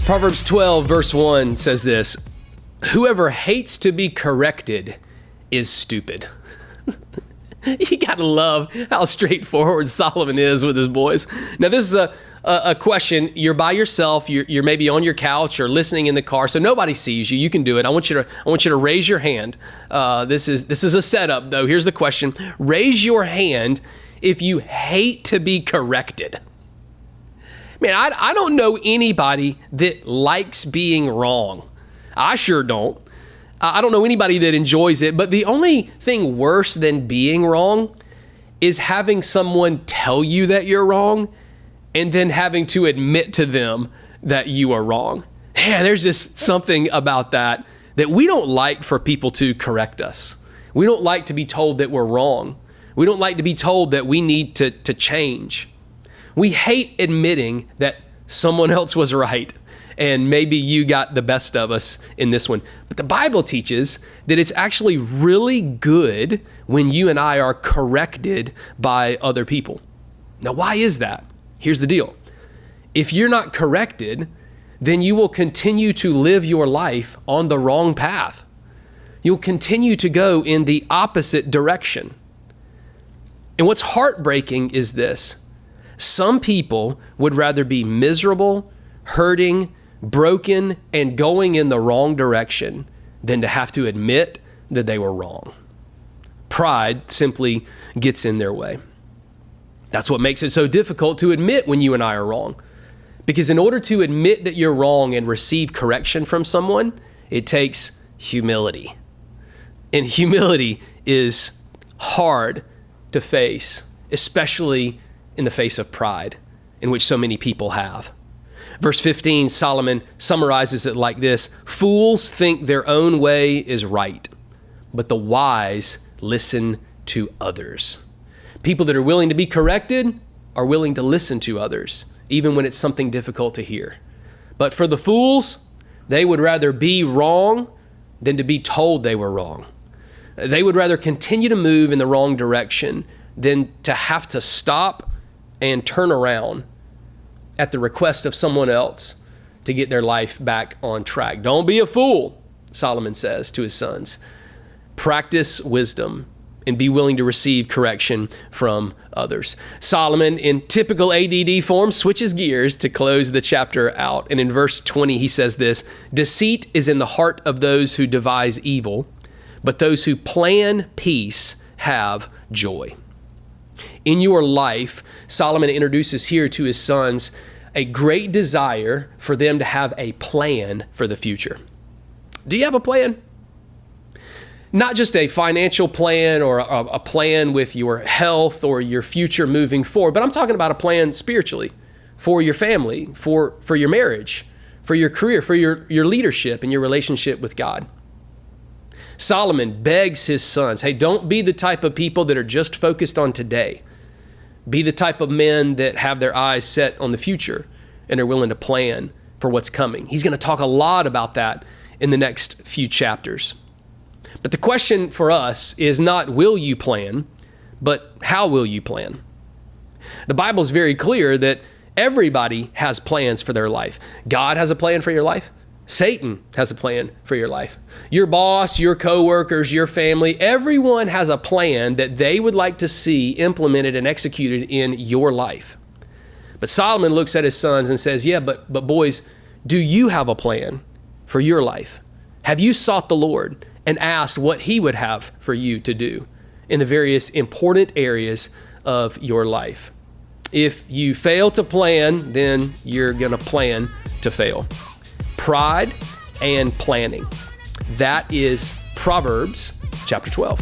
Proverbs 12 verse 1 says this: whoever hates to be corrected is stupid. You gotta love how straightforward Solomon is with his boys. Now this is a question. You're by yourself. You're maybe on your couch or listening in the car, so nobody sees you. You can do it. I want you to raise your hand. This is a setup though. Here's the question: raise your hand if you hate to be corrected. Man, I don't know anybody that likes being wrong. I sure don't. I don't know anybody that enjoys it, but the only thing worse than being wrong is having someone tell you that you're wrong and then having to admit to them that you are wrong. Yeah, there's just something about that we don't like for people to correct us. We don't like to be told that we're wrong. We don't like to be told that we need to change. We hate admitting that someone else was right and maybe you got the best of us in this one. But the Bible teaches that it's actually really good when you and I are corrected by other people. Now, why is that? Here's the deal. If you're not corrected, then you will continue to live your life on the wrong path. You'll continue to go in the opposite direction. And what's heartbreaking is this: some people would rather be miserable, hurting, broken, and going in the wrong direction than to have to admit that they were wrong. Pride simply gets in their way. That's what makes it so difficult to admit when you and I are wrong. Because in order to admit that you're wrong and receive correction from someone, it takes humility. And humility is hard to face, especially in the face of pride, in which so many people have. Verse 15, Solomon summarizes it like this: fools think their own way is right, but the wise listen to others. People that are willing to be corrected are willing to listen to others, even when it's something difficult to hear. But for the fools, they would rather be wrong than to be told they were wrong. They would rather continue to move in the wrong direction than to have to stop and turn around at the request of someone else to get their life back on track. Don't be a fool, Solomon says to his sons. Practice wisdom and be willing to receive correction from others. Solomon, in typical ADD form, switches gears to close the chapter out. And in verse 20, he says this: deceit is in the heart of those who devise evil, but those who plan peace have joy. In your life, Solomon introduces here to his sons a great desire for them to have a plan for the future. Do you have a plan? Not just a financial plan or a plan with your health or your future moving forward, but I'm talking about a plan spiritually for your family, for your marriage, for your career, for your leadership and your relationship with God. Solomon begs his sons, hey, don't be the type of people that are just focused on today. Be the type of men that have their eyes set on the future and are willing to plan for what's coming. He's going to talk a lot about that in the next few chapters. But the question for us is not will you plan, but how will you plan? The Bible is very clear that everybody has plans for their life. God has a plan for your life. Satan has a plan for your life. Your boss, your coworkers, your family, everyone has a plan that they would like to see implemented and executed in your life. But Solomon looks at his sons and says, yeah, but boys, do you have a plan for your life? Have you sought the Lord and asked what he would have for you to do in the various important areas of your life? If you fail to plan, then you're going to plan to fail. Pride and planning. That is Proverbs chapter 12.